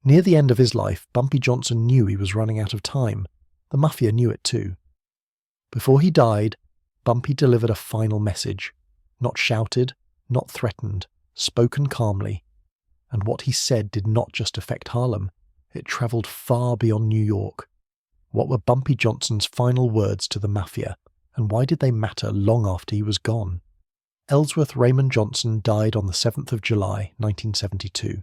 Near the end of his life, Bumpy Johnson knew he was running out of time. The Mafia knew it too. Before he died, Bumpy delivered a final message. Not shouted, not threatened, spoken calmly. And what he said did not just affect Harlem. It travelled far beyond New York. What were Bumpy Johnson's final words to the Mafia, and why did they matter long after he was gone? Ellsworth Raymond Johnson died on the 7th of July, 1972.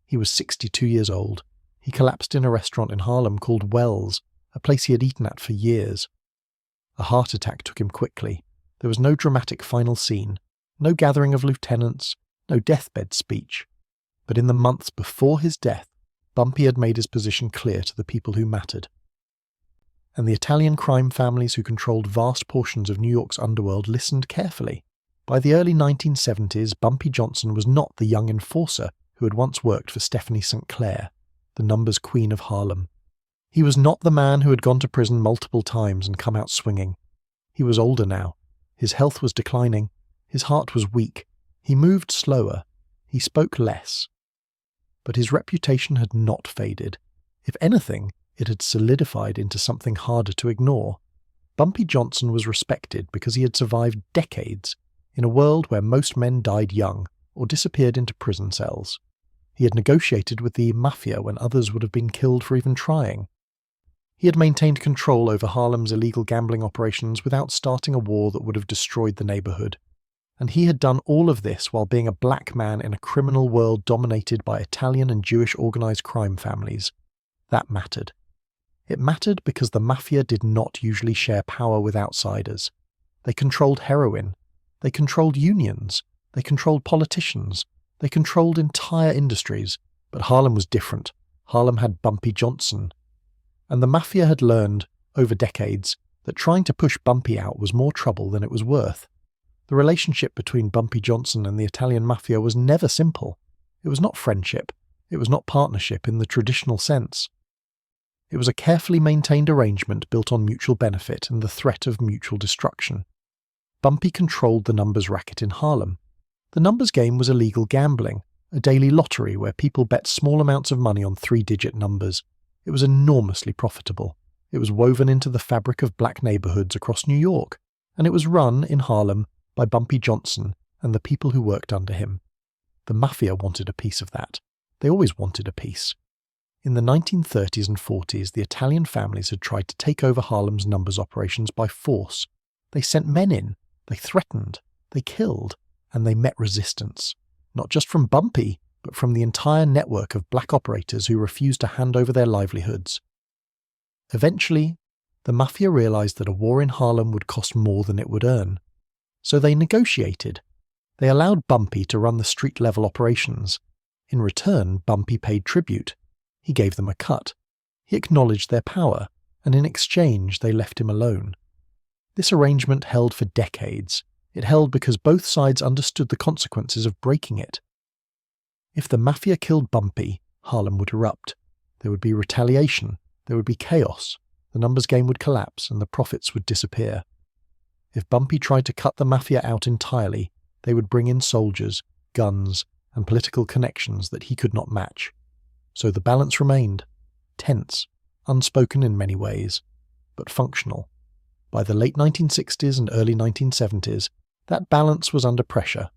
He was 62 years old. He collapsed in a restaurant in Harlem called Wells, a place he had eaten at for years. A heart attack took him quickly. There was no dramatic final scene, no gathering of lieutenants, no deathbed speech. But in the months before his death, Bumpy had made his position clear to the people who mattered. And the Italian crime families who controlled vast portions of New York's underworld listened carefully. By the early 1970s, Bumpy Johnson was not the young enforcer who had once worked for Stephanie St. Clair, the numbers queen of Harlem. He was not the man who had gone to prison multiple times and come out swinging. He was older now. His health was declining. His heart was weak. He moved slower. He spoke less. But his reputation had not faded. If anything, it had solidified into something harder to ignore. Bumpy Johnson was respected because he had survived decades in a world where most men died young or disappeared into prison cells. He had negotiated with the Mafia when others would have been killed for even trying. He had maintained control over Harlem's illegal gambling operations without starting a war that would have destroyed the neighborhood. And he had done all of this while being a black man in a criminal world dominated by Italian and Jewish organized crime families. That mattered. It mattered because the Mafia did not usually share power with outsiders. They controlled heroin. They controlled unions. They controlled politicians. They controlled entire industries. But Harlem was different. Harlem had Bumpy Johnson. And the Mafia had learned, over decades, that trying to push Bumpy out was more trouble than it was worth. The relationship between Bumpy Johnson and the Italian Mafia was never simple. It was not friendship. It was not partnership in the traditional sense. It was a carefully maintained arrangement built on mutual benefit and the threat of mutual destruction. Bumpy controlled the numbers racket in Harlem. The numbers game was illegal gambling, a daily lottery where people bet small amounts of money on 3-digit numbers. It was enormously profitable. It was woven into the fabric of black neighborhoods across New York, and it was run, in Harlem, by Bumpy Johnson and the people who worked under him. The Mafia wanted a piece of that. They always wanted a piece. In the 1930s and 40s, the Italian families had tried to take over Harlem's numbers operations by force. They sent men in, they threatened, they killed, and they met resistance. Not just from Bumpy, but from the entire network of black operators who refused to hand over their livelihoods. Eventually, the Mafia realized that a war in Harlem would cost more than it would earn. So they negotiated. They allowed Bumpy to run the street-level operations. In return, Bumpy paid tribute. He gave them a cut. He acknowledged their power, and in exchange they left him alone. This arrangement held for decades. It held because both sides understood the consequences of breaking it. If the Mafia killed Bumpy, Harlem would erupt. There would be retaliation. There would be chaos. The numbers game would collapse, and the profits would disappear. If Bumpy tried to cut the Mafia out entirely, they would bring in soldiers, guns, and political connections that he could not match. So the balance remained, tense, unspoken in many ways, but functional. By the late 1960s and early 1970s, that balance was under pressure.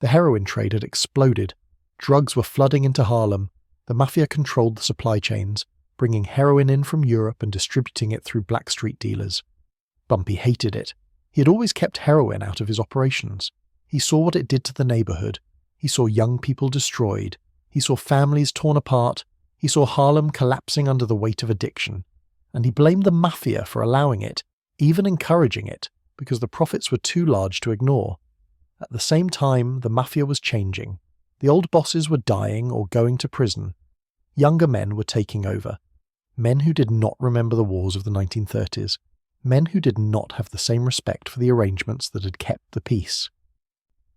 The heroin trade had exploded. Drugs were flooding into Harlem. The Mafia controlled the supply chains, bringing heroin in from Europe and distributing it through black street dealers. Bumpy hated it. He had always kept heroin out of his operations. He saw what it did to the neighborhood. He saw young people destroyed. He saw families torn apart. He saw Harlem collapsing under the weight of addiction. And he blamed the Mafia for allowing it, even encouraging it, because the profits were too large to ignore. At the same time, the Mafia was changing. The old bosses were dying or going to prison. Younger men were taking over. Men who did not remember the wars of the 1930s. Men who did not have the same respect for the arrangements that had kept the peace.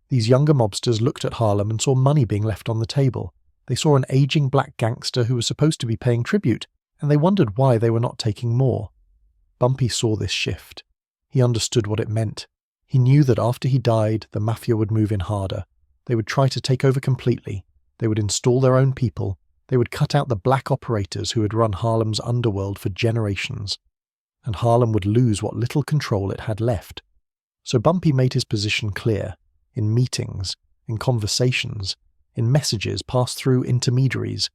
These younger mobsters looked at Harlem and saw money being left on the table. They saw an aging black gangster who was supposed to be paying tribute, and they wondered why they were not taking more. Bumpy saw this shift. He understood what it meant. He knew that after he died, the Mafia would move in harder. They would try to take over completely. They would install their own people. They would cut out the black operators who had run Harlem's underworld for generations, and Harlem would lose what little control it had left. So Bumpy made his position clear, in meetings, in conversations, in messages passed through intermediaries.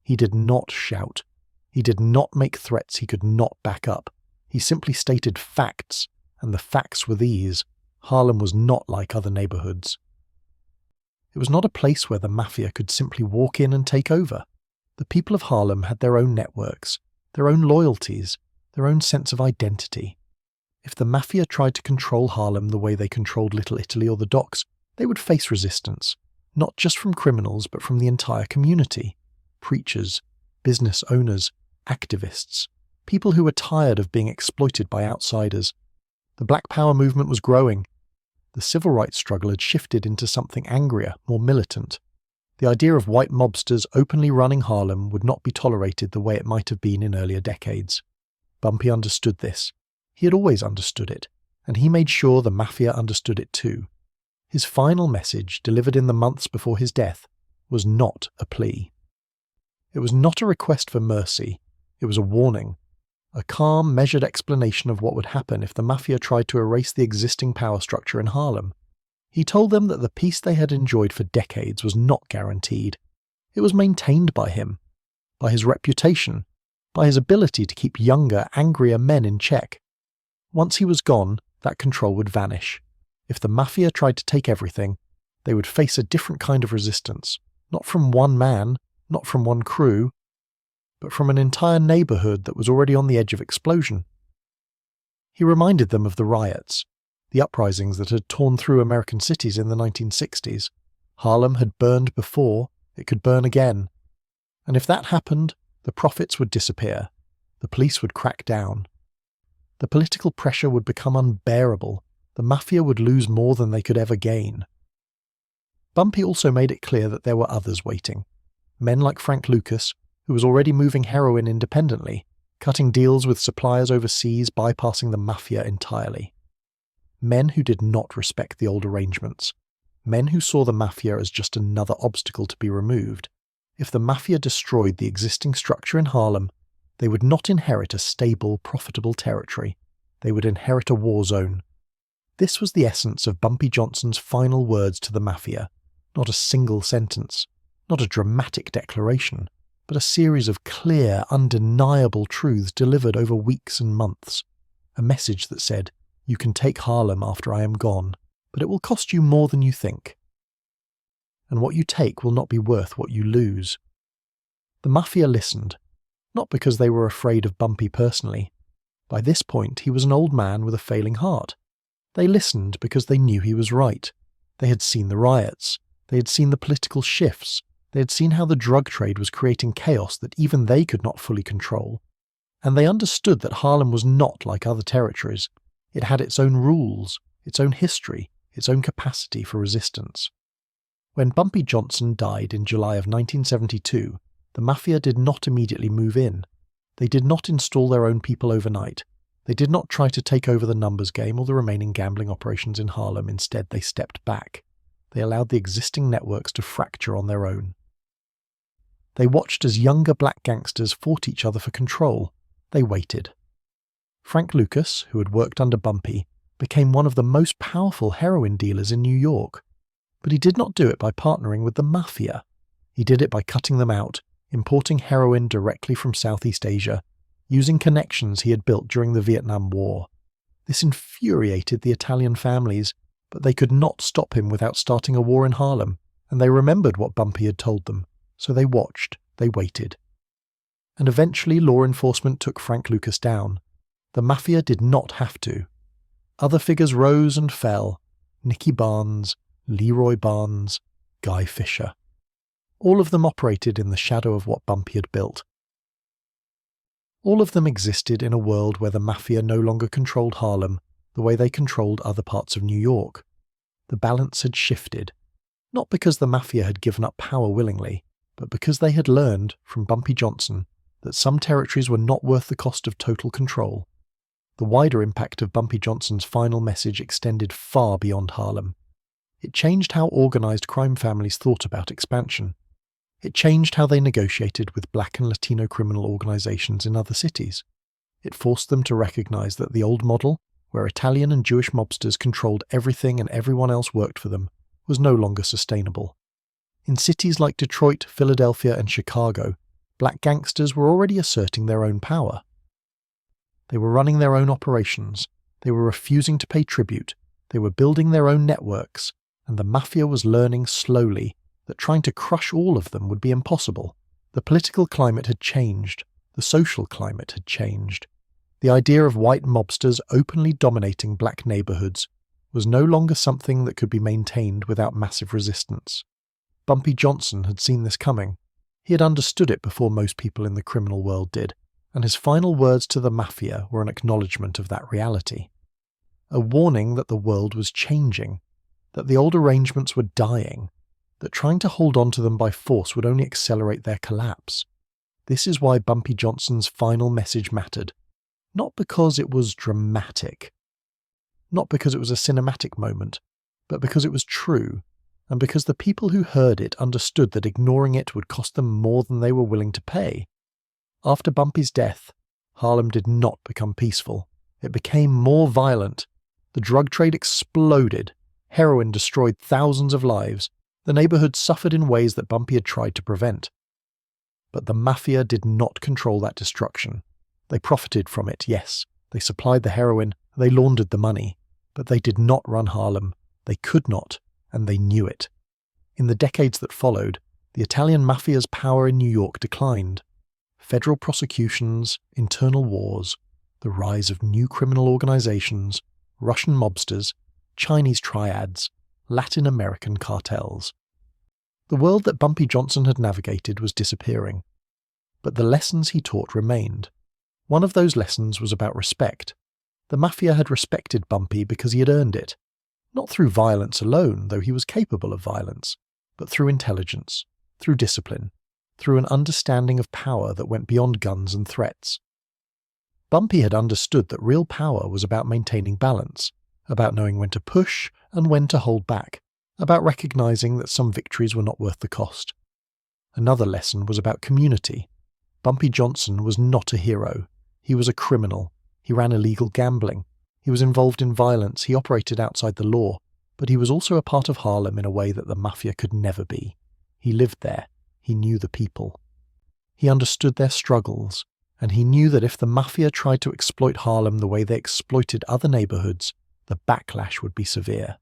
He did not shout. He did not make threats he could not back up. He simply stated facts, and the facts were these: Harlem was not like other neighborhoods. It was not a place where the Mafia could simply walk in and take over. The people of Harlem had their own networks, their own loyalties, their own sense of identity. If the Mafia tried to control Harlem the way they controlled Little Italy or the docks, they would face resistance, not just from criminals but from the entire community. Preachers, business owners, activists, people who were tired of being exploited by outsiders. The Black Power movement was growing. The civil rights struggle had shifted into something angrier, more militant. The idea of white mobsters openly running Harlem would not be tolerated the way it might have been in earlier decades. Bumpy understood this. He had always understood it, and he made sure the Mafia understood it too. His final message, delivered in the months before his death, was not a plea. It was not a request for mercy. It was a warning. A calm, measured explanation of what would happen if the Mafia tried to erase the existing power structure in Harlem. He told them that the peace they had enjoyed for decades was not guaranteed. It was maintained by him, by his reputation, by his ability to keep younger, angrier men in check. Once he was gone, that control would vanish. If the Mafia tried to take everything, they would face a different kind of resistance, not from one man, not from one crew, but from an entire neighborhood that was already on the edge of explosion. He reminded them of the riots, the uprisings that had torn through American cities in the 1960s. Harlem had burned before, it could burn again. And if that happened, the profits would disappear, the police would crack down. The political pressure would become unbearable, the Mafia would lose more than they could ever gain. Bumpy also made it clear that there were others waiting. Men like Frank Lucas, who was already moving heroin independently, cutting deals with suppliers overseas, bypassing the Mafia entirely. Men who did not respect the old arrangements. Men who saw the Mafia as just another obstacle to be removed. If the Mafia destroyed the existing structure in Harlem, they would not inherit a stable, profitable territory. They would inherit a war zone. This was the essence of Bumpy Johnson's final words to the Mafia. Not a single sentence, not a dramatic declaration, but a series of clear, undeniable truths delivered over weeks and months. A message that said, "You can take Harlem after I am gone, but it will cost you more than you think. And what you take will not be worth what you lose." The Mafia listened, not because they were afraid of Bumpy personally. By this point, he was an old man with a failing heart. They listened because they knew he was right. They had seen the riots. They had seen the political shifts. They had seen how the drug trade was creating chaos that even they could not fully control. And they understood that Harlem was not like other territories. It had its own rules, its own history, its own capacity for resistance. When Bumpy Johnson died in July of 1972, the Mafia did not immediately move in. They did not install their own people overnight. They did not try to take over the numbers game or the remaining gambling operations in Harlem. Instead, they stepped back. They allowed the existing networks to fracture on their own. They watched as younger black gangsters fought each other for control. They waited. Frank Lucas, who had worked under Bumpy, became one of the most powerful heroin dealers in New York. But he did not do it by partnering with the Mafia. He did it by cutting them out, importing heroin directly from Southeast Asia, using connections he had built during the Vietnam War. This infuriated the Italian families, but they could not stop him without starting a war in Harlem, and they remembered what Bumpy had told them. So they watched, they waited. And eventually law enforcement took Frank Lucas down. The Mafia did not have to. Other figures rose and fell. Nicky Barnes, Leroy Barnes, Guy Fisher. All of them operated in the shadow of what Bumpy had built. All of them existed in a world where the Mafia no longer controlled Harlem the way they controlled other parts of New York. The balance had shifted, not because the Mafia had given up power willingly, but because they had learned, from Bumpy Johnson, that some territories were not worth the cost of total control. The wider impact of Bumpy Johnson's final message extended far beyond Harlem. It changed how organised crime families thought about expansion. It changed how they negotiated with Black and Latino criminal organizations in other cities. It forced them to recognize that the old model, where Italian and Jewish mobsters controlled everything and everyone else worked for them, was no longer sustainable. In cities like Detroit, Philadelphia, and Chicago, black gangsters were already asserting their own power. They were running their own operations, they were refusing to pay tribute, they were building their own networks, and the Mafia was learning slowly that trying to crush all of them would be impossible. The political climate had changed, the social climate had changed. The idea of white mobsters openly dominating black neighborhoods was no longer something that could be maintained without massive resistance. Bumpy Johnson had seen this coming. He had understood it before most people in the criminal world did, and his final words to the Mafia were an acknowledgement of that reality. A warning that the world was changing, that the old arrangements were dying, that trying to hold on to them by force would only accelerate their collapse. This is why Bumpy Johnson's final message mattered. Not because it was dramatic, not because it was a cinematic moment, but because it was true, and because the people who heard it understood that ignoring it would cost them more than they were willing to pay. After Bumpy's death, Harlem did not become peaceful. It became more violent. The drug trade exploded. Heroin destroyed thousands of lives. The neighborhood suffered in ways that Bumpy had tried to prevent. But the Mafia did not control that destruction. They profited from it, yes. They supplied the heroin, they laundered the money. But they did not run Harlem. They could not, and they knew it. In the decades that followed, the Italian Mafia's power in New York declined. Federal prosecutions, internal wars, the rise of new criminal organizations, Russian mobsters, Chinese triads, Latin American cartels. The world that Bumpy Johnson had navigated was disappearing. But the lessons he taught remained. One of those lessons was about respect. The Mafia had respected Bumpy because he had earned it. Not through violence alone, though he was capable of violence, but through intelligence, through discipline, through an understanding of power that went beyond guns and threats. Bumpy had understood that real power was about maintaining balance, about knowing when to push and when to hold back, about recognizing that some victories were not worth the cost. Another lesson was about community. Bumpy Johnson was not a hero. He was a criminal. He ran illegal gambling. He was involved in violence. He operated outside the law. But he was also a part of Harlem in a way that the Mafia could never be. He lived there. He knew the people. He understood their struggles, and he knew that if the Mafia tried to exploit Harlem the way they exploited other neighborhoods, the backlash would be severe.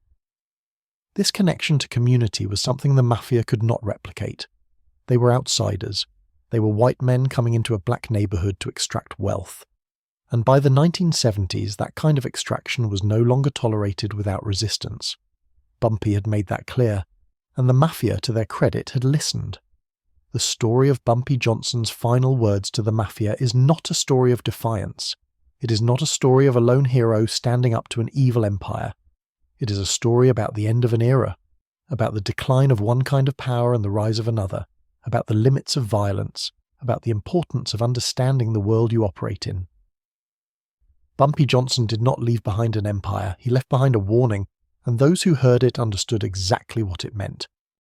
This connection to community was something the Mafia could not replicate. They were outsiders. They were white men coming into a black neighborhood to extract wealth. And by the 1970s, that kind of extraction was no longer tolerated without resistance. Bumpy had made that clear, and the Mafia, to their credit, had listened. The story of Bumpy Johnson's final words to the Mafia is not a story of defiance. It is not a story of a lone hero standing up to an evil empire. It is a story about the end of an era, about the decline of one kind of power and the rise of another, about the limits of violence, about the importance of understanding the world you operate in. Bumpy Johnson did not leave behind an empire, he left behind a warning, and those who heard it understood exactly what it meant.